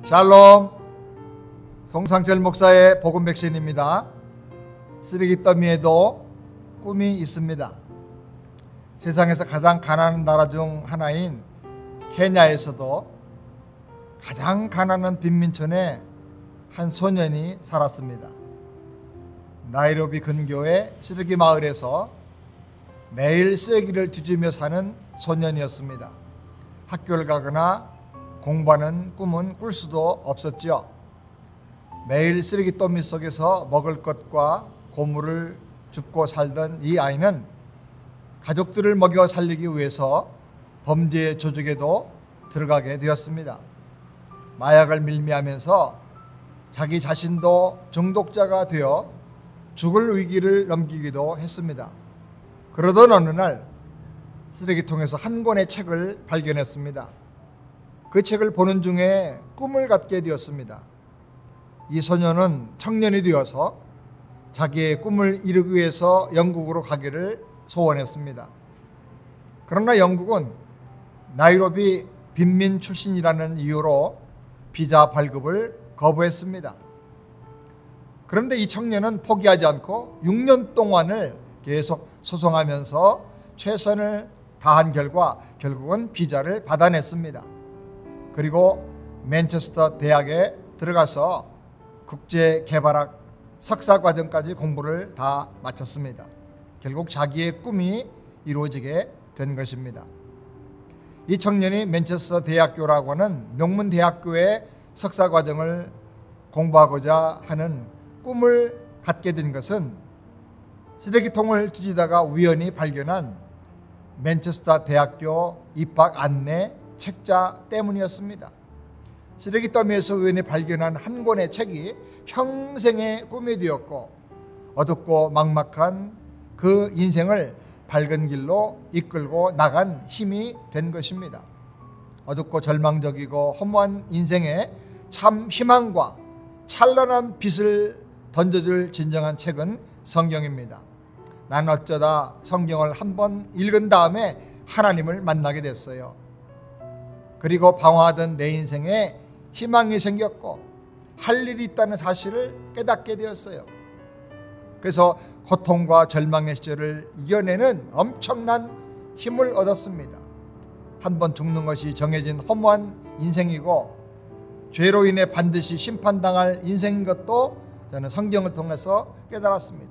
샬롬, 송상철 목사의 복음 백신입니다. 쓰레기 더미에도 꿈이 있습니다. 세상에서 가장 가난한 나라 중 하나인 케냐에서도 가장 가난한 빈민촌에 한 소년이 살았습니다. 나이로비 근교의 쓰레기 마을에서 매일 쓰레기를 뒤지며 사는 소년이었습니다. 학교를 가거나 공부하는 꿈은 꿀 수도 없었지요. 매일 쓰레기 더미 속에서 먹을 것과 고물을 줍고 살던 이 아이는 가족들을 먹여 살리기 위해서 범죄 조직에도 들어가게 되었습니다. 마약을 밀매하면서 자기 자신도 중독자가 되어 죽을 위기를 넘기기도 했습니다. 그러던 어느 날 쓰레기통에서 한 권의 책을 발견했습니다. 그 책을 보는 중에 꿈을 갖게 되었습니다. 이 소년은 청년이 되어서 자기의 꿈을 이루기 위해서 영국으로 가기를 소원했습니다. 그러나 영국은 나이로비 빈민 출신이라는 이유로 비자 발급을 거부했습니다. 그런데 이 청년은 포기하지 않고 6년 동안을 계속 소송하면서 최선을 다한 결과 결국은 비자를 받아냈습니다. 그리고 맨체스터 대학에 들어가서 국제개발학 석사과정까지 공부를 다 마쳤습니다. 결국 자기의 꿈이 이루어지게 된 것입니다. 이 청년이 맨체스터 대학교라고 하는 명문대학교의 석사과정을 공부하고자 하는 꿈을 갖게 된 것은 쓰레기통을 뒤지다가 우연히 발견한 맨체스터 대학교 입학 안내 책자 때문이었습니다. 쓰레기 더미에서 우연히 발견한 한 권의 책이 평생의 꿈이 되었고 어둡고 막막한 그 인생을 밝은 길로 이끌고 나간 힘이 된 것입니다. 어둡고 절망적이고 허무한 인생에 참 희망과 찬란한 빛을 던져줄 진정한 책은 성경입니다. 난 어쩌다 성경을 한번 읽은 다음에 하나님을 만나게 됐어요. 그리고 방황하던 내 인생에 희망이 생겼고 할 일이 있다는 사실을 깨닫게 되었어요. 그래서 고통과 절망의 시절을 이겨내는 엄청난 힘을 얻었습니다. 한번 죽는 것이 정해진 허무한 인생이고 죄로 인해 반드시 심판당할 인생인 것도 저는 성경을 통해서 깨달았습니다.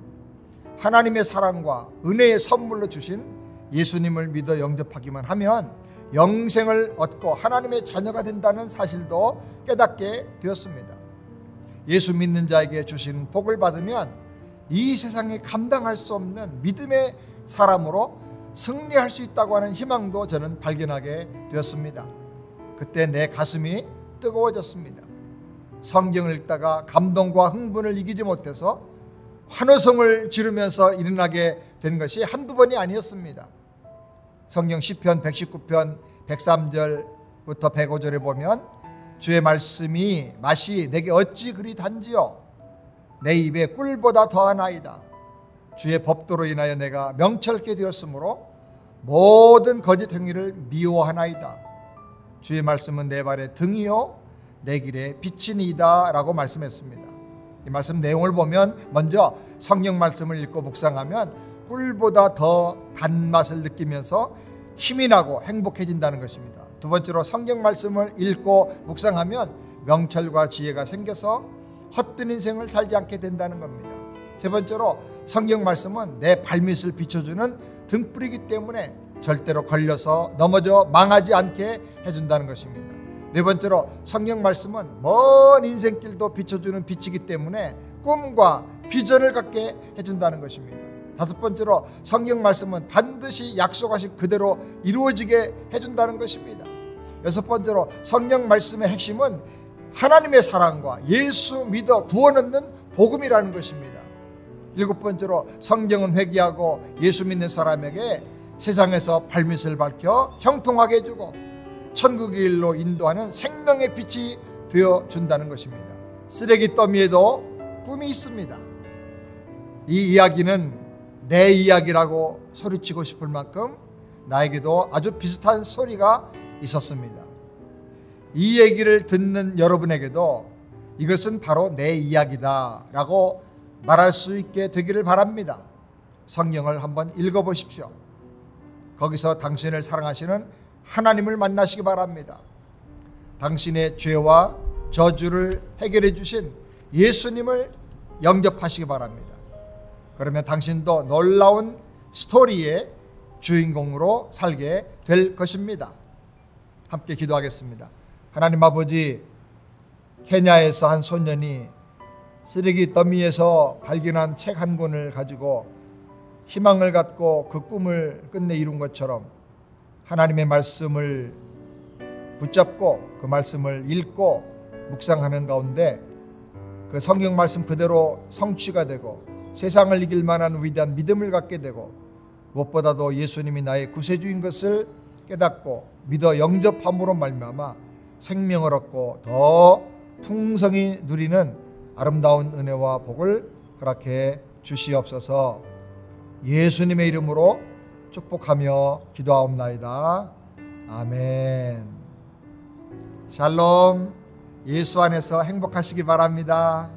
하나님의 사랑과 은혜의 선물로 주신 예수님을 믿어 영접하기만 하면 영생을 얻고 하나님의 자녀가 된다는 사실도 깨닫게 되었습니다. 예수 믿는 자에게 주신 복을 받으면 이 세상에 감당할 수 없는 믿음의 사람으로 승리할 수 있다고 하는 희망도 저는 발견하게 되었습니다. 그때 내 가슴이 뜨거워졌습니다. 성경을 읽다가 감동과 흥분을 이기지 못해서 환호성을 지르면서 일어나게 된 것이 한두 번이 아니었습니다. 성경 시편 119편 103절부터 105절에 보면 주의 말씀이 맛이 내게 어찌 그리 단지요 내 입에 꿀보다 더하나이다. 주의 법도로 인하여 내가 명철케 되었으므로 모든 거짓 행위를 미워하나이다. 주의 말씀은 내 발의 등이요 내 길에 빛이니이다 라고 말씀했습니다. 이 말씀 내용을 보면 먼저 성경 말씀을 읽고 묵상하면 꿀보다 더 단맛을 느끼면서 힘이 나고 행복해진다는 것입니다. 두 번째로 성경 말씀을 읽고 묵상하면 명철과 지혜가 생겨서 헛된 인생을 살지 않게 된다는 겁니다. 세 번째로 성경 말씀은 내 발밑을 비춰주는 등불이기 때문에 절대로 걸려서 넘어져 망하지 않게 해준다는 것입니다. 네 번째로 성경 말씀은 먼 인생길도 비춰주는 빛이기 때문에 꿈과 비전을 갖게 해준다는 것입니다. 다섯 번째로 성경 말씀은 반드시 약속하신 그대로 이루어지게 해준다는 것입니다. 여섯 번째로 성경 말씀의 핵심은 하나님의 사랑과 예수 믿어 구원 얻는 복음이라는 것입니다. 일곱 번째로 성경은 회개하고 예수 믿는 사람에게 세상에서 발밑을 밝혀 형통하게 해주고 천국의 길로 인도하는 생명의 빛이 되어준다는 것입니다. 쓰레기 더미에도 꿈이 있습니다. 이 이야기는 내 이야기라고 소리치고 싶을 만큼 나에게도 아주 비슷한 소리가 있었습니다. 이 얘기를 듣는 여러분에게도 이것은 바로 내 이야기다 라고 말할 수 있게 되기를 바랍니다. 성경을 한번 읽어보십시오. 거기서 당신을 사랑하시는 하나님을 만나시기 바랍니다. 당신의 죄와 저주를 해결해 주신 예수님을 영접하시기 바랍니다. 그러면 당신도 놀라운 스토리의 주인공으로 살게 될 것입니다. 함께 기도하겠습니다. 하나님 아버지, 케냐에서 한 소년이 쓰레기 더미에서 발견한 책 한 권을 가지고 희망을 갖고 그 꿈을 끝내 이룬 것처럼 하나님의 말씀을 붙잡고 그 말씀을 읽고 묵상하는 가운데 그 성경 말씀 그대로 성취가 되고 세상을 이길 만한 위대한 믿음을 갖게 되고 무엇보다도 예수님이 나의 구세주인 것을 깨닫고 믿어 영접함으로 말미암아 생명을 얻고 더 풍성히 누리는 아름다운 은혜와 복을 허락해 주시옵소서. 예수님의 이름으로 축복하며 기도하옵나이다. 아멘. 샬롬. 예수 안에서 행복하시기 바랍니다.